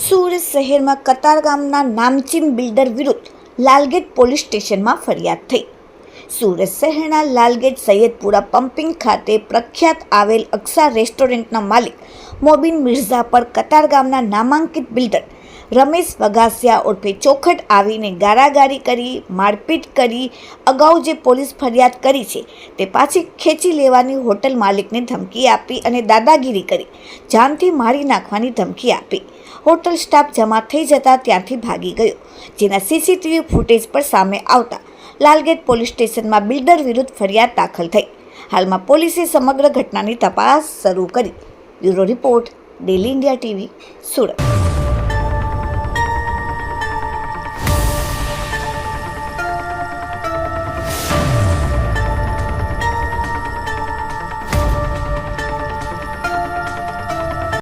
સુરત શહેરમાં કતારગામના નામચીન બિલ્ડર વિરુદ્ધ લાલગેટ પોલીસ સ્ટેશનમાં ફરિયાદ થઈ. સુરત શહેરના લાલગેટ સૈયદપુરા પમ્પિંગ ખાતે પ્રખ્યાત આવેલ અક્ષા રેસ્ટોરન્ટના માલિક મોબીન મિર્ઝા પર કતારગામના નામાંકિત બિલ્ડર રમેશ વઘાસિયા ઉર્ફે ચોખટ આવીને ગારાગારી કરી, મારપીટ કરી, અગાઉ જે પોલીસ ફરિયાદ કરી છે તે પાછી ખેંચી લેવાની હોટલ માલિકને ધમકી આપી અને દાદાગીરી કરી જાનથી મારી નાખવાની ધમકી આપી. હોટલ સ્ટાફ જમા થઈ જતા ત્યાંથી ભાગી ગયો, જેના સીસીટીવી ફૂટેજ પર સામે આવતા લાલગેટ પોલીસ સ્ટેશનમાં બિલ્ડર વિરુદ્ધ ફરિયાદ દાખલ થઈ. હાલમાં પોલીસે સમગ્ર ઘટનાની તપાસ શરૂ કરી. Bureau report, daily India TV, Surat.